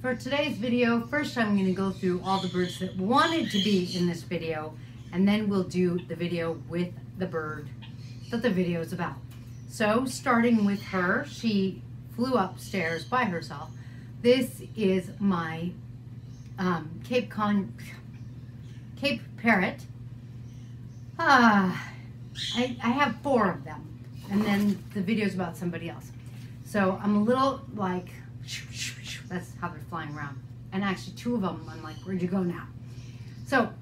For today's video, first I'm going to go through all the birds that wanted to be in this video, and then we'll do the video with the bird that the video is about. So starting with her, she flew upstairs by herself. This is my Cape Parrot. I have 4 of them, and then the video is about somebody else. So I'm a little like, that's how they're flying around. And actually 2 of them, I'm like, where'd you go now? So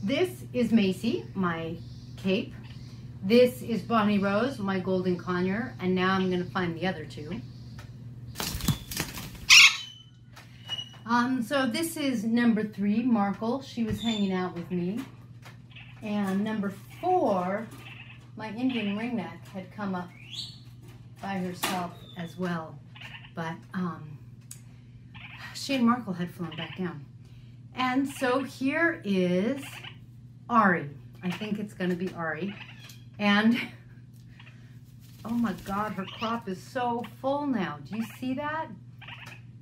this is Macy, my Cape. This is Bonnie Rose, my golden conure. And now I'm gonna find the other 2. So this is number 3, Markle. She was hanging out with me. And number 4, my Indian ringneck had come up by herself as well. But she and Markle had flown back down. And so here is Ari. I think it's gonna be Ari. And oh my God, her crop is so full now. Do you see that?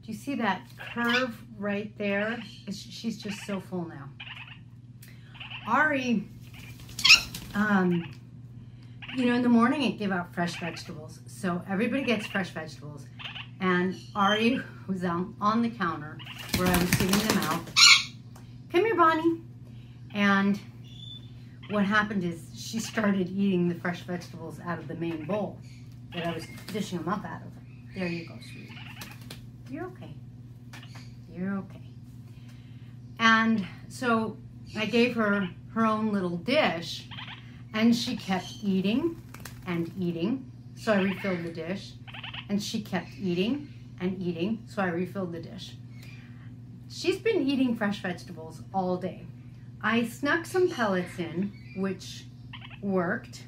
Do you see that curve right there? She's just so full now. Ari, you know, in the morning it gave out fresh vegetables. So everybody gets fresh vegetables. And Ari was on the counter where I was giving them out. Come here, Bonnie. And what happened is she started eating the fresh vegetables out of the main bowl that I was dishing them up out of. There you go, sweetie. You're okay. You're okay. And so I gave her her own little dish, and she kept eating and eating. So I refilled the dish, and she kept eating and eating. So I refilled the dish. She's been eating fresh vegetables all day. I snuck some pellets in, which worked.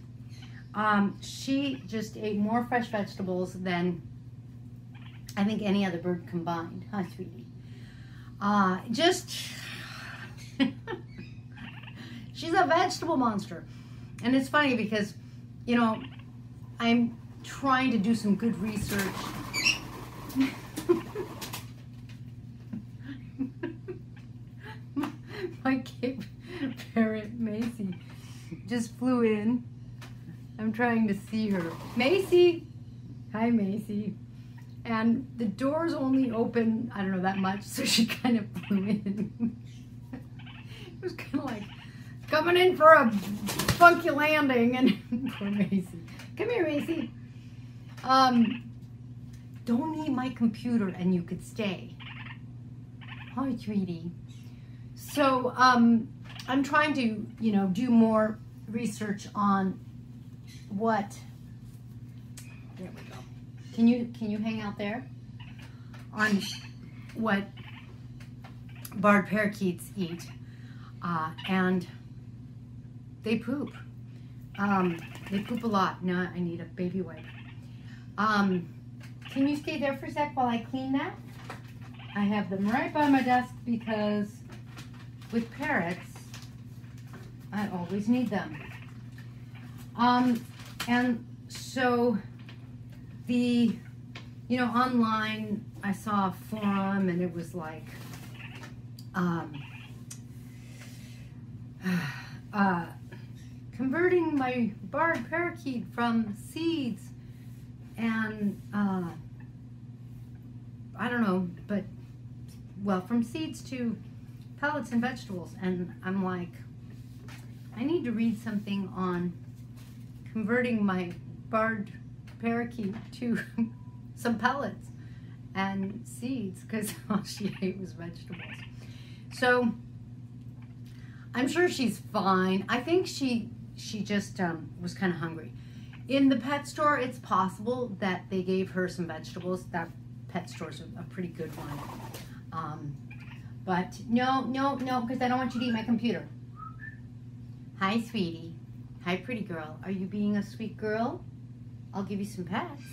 She just ate more fresh vegetables than I think any other bird combined. Huh, sweetie? She's a vegetable monster. And it's funny because, you know, I'm trying to do some good research. My Cape Parrot, Macy, just flew in. I'm trying to see her. Macy! Hi, Macy. And the door's only open, I don't know, that much, so she kind of flew in. It was kind of like coming in for a funky landing, and poor Macy. Come here, Macy. Don't eat my computer and you could stay. Hi, sweetie. So, I'm trying to, you know, do more research on what, there we go. Can you hang out there? On what barred parakeets eat, and they poop. They poop a lot. Now I need a baby wipe. Can you stay there for a sec while I clean that? I have them right by my desk because with parrots, I always need them. And so you know, online I saw a forum and it was like, converting my barred parakeet from seeds and, I don't know, but, well, from seeds to pellets and vegetables. And I'm like, I need to read something on converting my barred parakeet to some pellets and seeds, because all she ate was vegetables. So I'm sure she's fine. I think she just was kind of hungry. In the pet store, it's possible that they gave her some vegetables. That pet store's a pretty good one. But no, because I don't want you to eat my computer. Hi, sweetie. Hi, pretty girl. Are you being a sweet girl? I'll give you some pets.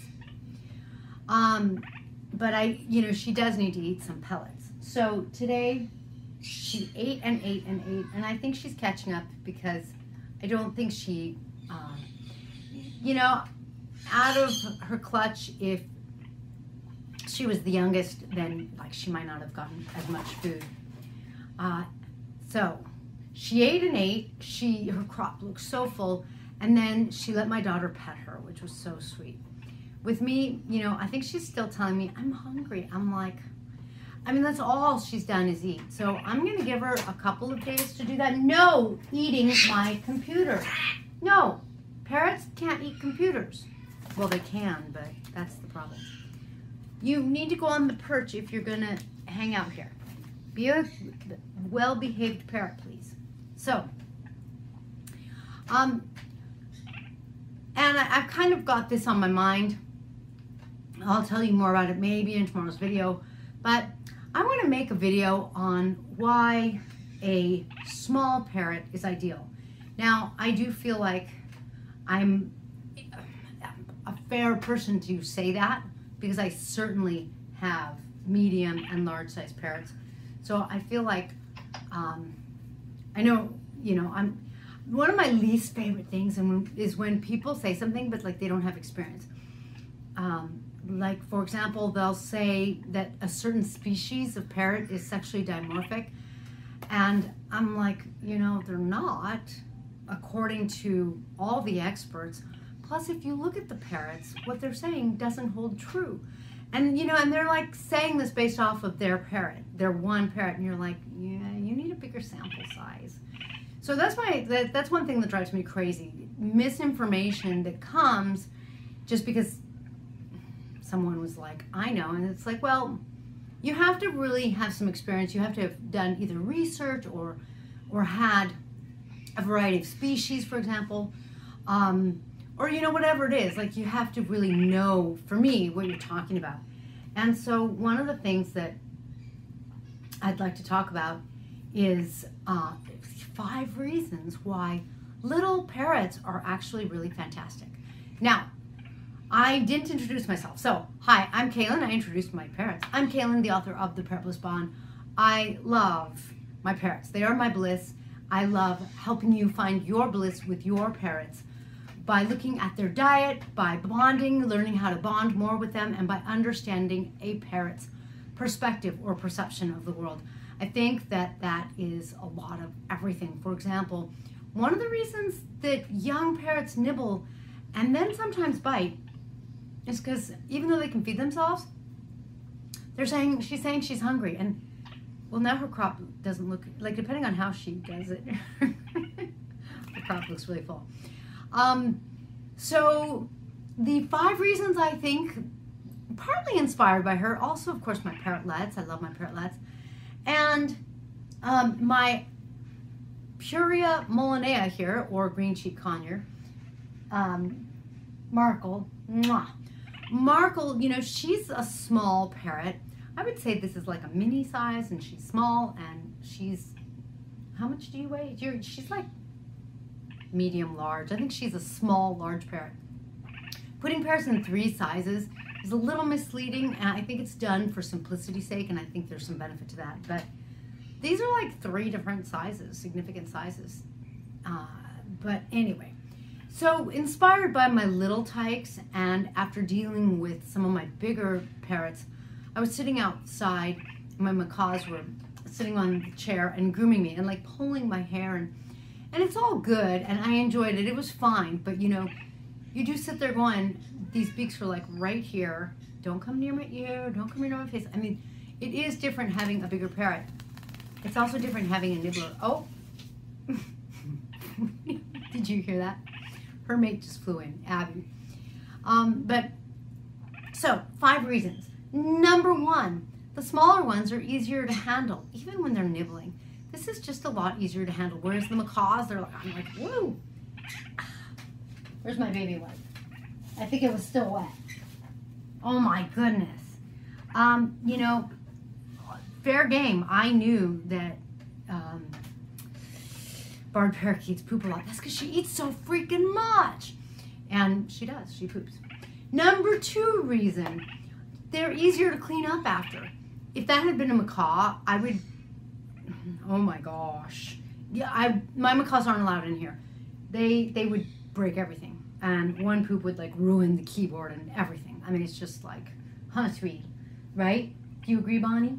But you know, she does need to eat some pellets. So today, she ate and ate and ate, and I think she's catching up because I don't think she, you know, out of her clutch, if she was the youngest, then like she might not have gotten as much food. So she ate and ate. Her crop looked so full, and then she let my daughter pet her, which was so sweet. With me, you know, I think she's still telling me, I'm hungry. I'm like, I mean, that's all she's done is eat. So I'm going to give her a couple of days to do that. No eating my computer. No, parrots can't eat computers. Well, they can, but that's the problem. You need to go on the perch if you're going to hang out here. Be a well-behaved parrot, please. So, and I've kind of got this on my mind. I'll tell you more about it maybe in tomorrow's video, but I want to make a video on why a small parrot is ideal. Now, I do feel like I'm a fair person to say that because I certainly have medium and large size parrots. So I feel like, I know, you know, one of my least favorite things is when people say something but like they don't have experience. Like, for example, they'll say that a certain species of parrot is sexually dimorphic. And I'm like, you know, they're not, according to all the experts. Plus, if you look at the parrots, what they're saying doesn't hold true. And, you know, and they're like saying this based off of their parrot, their one parrot. And you're like, yeah, you need a bigger sample size. So that's one thing that drives me crazy. Misinformation that comes just because someone was like, I know. And it's like, well, you have to really have some experience. You have to have done either research or had a variety of species, for example, or, you know, whatever it is. Like, you have to really know, for me, what you're talking about. And so one of the things that I'd like to talk about is 5 reasons why little parrots are actually really fantastic. Now, I didn't introduce myself. So, hi, I'm Kaylin. I introduced my parrots. I'm Kaylin, the author of the Parrot Bliss Bond. I love my parrots. They are my bliss. I love helping you find your bliss with your parrots by looking at their diet, by bonding, learning how to bond more with them, and by understanding a parrot's perspective or perception of the world. I think that that is a lot of everything. For example, one of the reasons that young parrots nibble and then sometimes bite is because even though they can feed themselves, she's saying she's hungry. And well, now her crop doesn't look, like, depending on how she does it, the crop looks really full. So the 5 reasons, I think, partly inspired by her, also of course my parrotlets. I love my parrotlets. And my Puria molinea here, or green cheek conure, Markle, mwah. Markle, you know, she's a small parrot. I would say this is like a mini size, and she's small, and she's, how much do you weigh? She's like medium large. I think she's a small large parrot. Putting parrots in 3 sizes is a little misleading, and I think it's done for simplicity's sake, and I think there's some benefit to that. But these are like 3 different sizes, significant sizes. But anyway, so inspired by my little tykes, and after dealing with some of my bigger parrots, I was sitting outside. My macaws were sitting on the chair and grooming me and like pulling my hair, and it's all good, and I enjoyed it. It was fine, but you know, you do sit there going, these beaks were like right here. Don't come near my ear. Don't come near my face. I mean, it is different having a bigger parrot. It's also different having a nibbler. Oh, did you hear that? Her mate just flew in, Abby. But so 5 reasons. Number 1, the smaller ones are easier to handle, even when they're nibbling. This is just a lot easier to handle. Whereas the macaws, they're like, I'm like, woo. Where's my baby wipe? I think it was still wet. Oh my goodness. You know, fair game. I knew that barred parakeets poop a lot. That's because she eats so freaking much. And she does. She poops. Number 2 reason, they're easier to clean up after. If that had been a macaw, I would, oh my gosh. Yeah, my macaws aren't allowed in here. They would break everything. And one poop would like ruin the keyboard and everything. I mean, it's just like, huh, sweetie. right? Do you agree, Bonnie?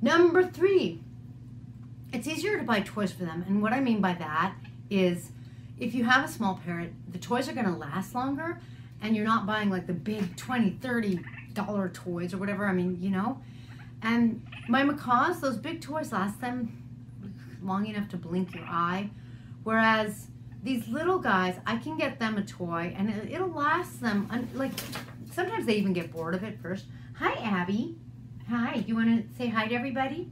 Number 3, it's easier to buy toys for them. And what I mean by that is if you have a small parrot, the toys are going to last longer, and you're not buying like the big $20, $30 toys or whatever. I mean, you know. And my macaws, those big toys last them long enough to blink your eye. Whereas these little guys, I can get them a toy and it'll last them, like, sometimes they even get bored of it first. Hi, Abby. Hi, you want to say hi to everybody?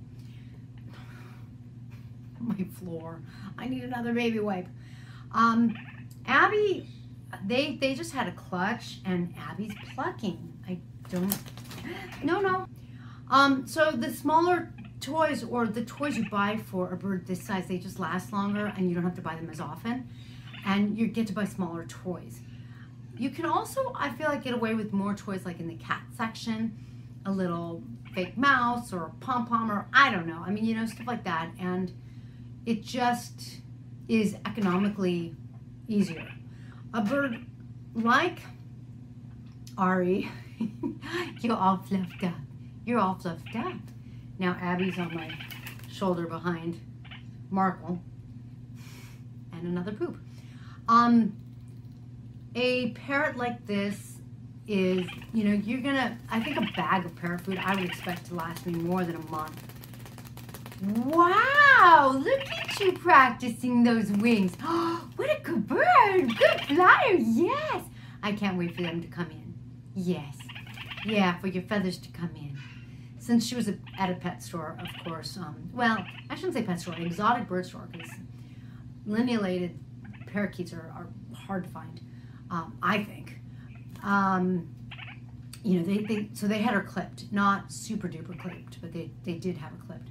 My floor. I need another baby wipe. Abby, they just had a clutch and Abby's plucking. I don't, no. So the smaller toys, or the toys you buy for a bird this size, they just last longer and you don't have to buy them as often, and you get to buy smaller toys. You can also, I feel like, get away with more toys, like in the cat section, a little fake mouse or a pom-pom, or I don't know, I mean, you know, stuff like that, and it just is economically easier. A bird like Ari, you're all fluffed up. You're all fluffed up. Now Abby's on my shoulder behind Markle. And another poop. A parrot like this is, you know, you're gonna, I think a bag of parrot food I would expect to last me more than a month. Wow, look at you practicing those wings. Oh, what a good bird, good flyer, yes. I can't wait for them to come in. Yes, yeah, for your feathers to come in. Since she was at a pet store, of course, well, I shouldn't say pet store, an exotic bird store, because Liniolated parakeets are hard to find, I think. You know, so they had her clipped, not super duper clipped, but they did have her clipped.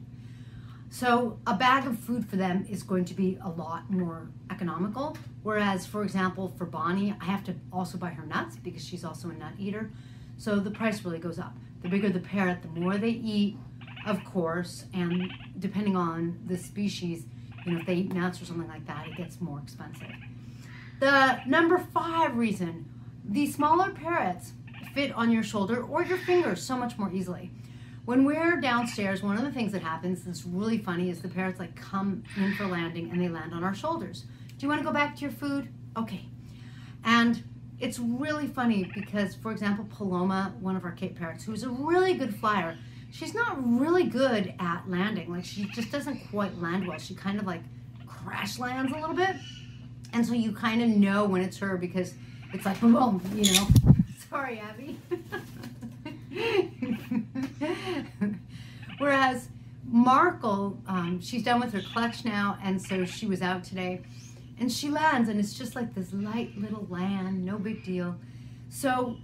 So a bag of food for them is going to be a lot more economical, whereas, for example, for Bonnie, I have to also buy her nuts because she's also a nut eater, so the price really goes up. The bigger the parrot, the more they eat, of course, and depending on the species, you know, if they eat nuts or something like that, it gets more expensive. The number 5 reason, these smaller parrots fit on your shoulder or your fingers so much more easily. When we're downstairs, one of the things that happens that's really funny is the parrots like come in for landing and they land on our shoulders. Do you want to go back to your food? Okay. And it's really funny because, for example, Paloma, one of our Cape parrots, who's a really good flyer, she's not really good at landing. Like, she just doesn't quite land well. She kind of like crash lands a little bit. And so you kind of know when it's her because it's like, boom, you know. Sorry, Abby. Whereas Markle, she's done with her clutch now, and so she was out today, and she lands, and it's just like this light little land, no big deal. So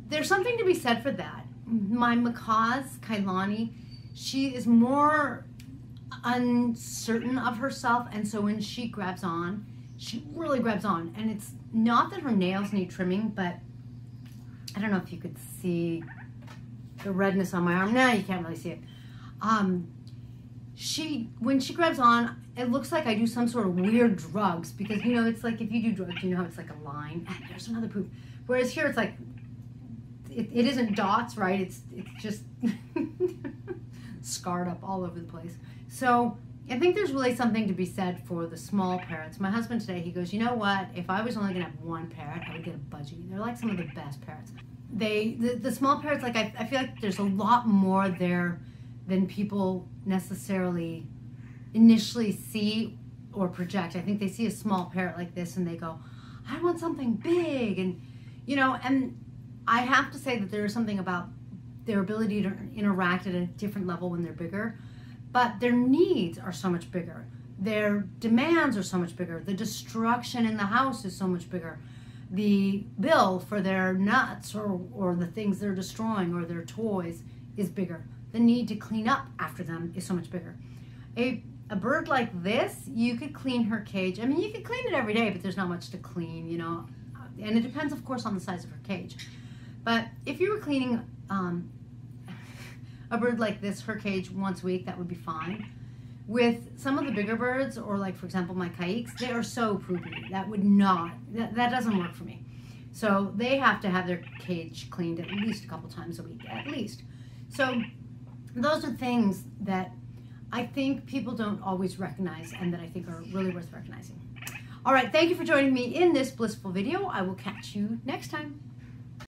there's something to be said for that. My macaws, Kailani, she is more uncertain of herself, and so when she grabs on, she really grabs on, and it's not that her nails need trimming, but I don't know if you could see the redness on my arm. No, you can't really see it. When she grabs on, it looks like I do some sort of weird drugs, because, you know, it's like if you do drugs, you know how it's like a line. And there's another poop. Whereas here it's like, it isn't dots, right? It's just scarred up all over the place. So I think there's really something to be said for the small parrots. My husband today, he goes, you know what? If I was only gonna have one parrot, I would get a budgie. They're like some of the best parrots. The small parrots, like I feel like there's a lot more there than people necessarily initially see or project. I think they see a small parrot like this and they go, I want something big, and you know, and I have to say that there is something about their ability to interact at a different level when they're bigger, but their needs are so much bigger. Their demands are so much bigger. The destruction in the house is so much bigger. The bill for their nuts or the things they're destroying or their toys is bigger. The need to clean up after them is so much bigger. A bird like this, you could clean her cage. I mean, you could clean it every day, but there's not much to clean, you know. And it depends, of course, on the size of her cage. But if you were cleaning a bird like this, her cage, once a week, that would be fine. With some of the bigger birds, or like, for example, my TINK'S, they are so poopy. That would not, that doesn't work for me. So they have to have their cage cleaned at least a couple times a week, at least. So those are things that I think people don't always recognize and that I think are really worth recognizing. All right, thank you for joining me in this blissful video. I will catch you next time.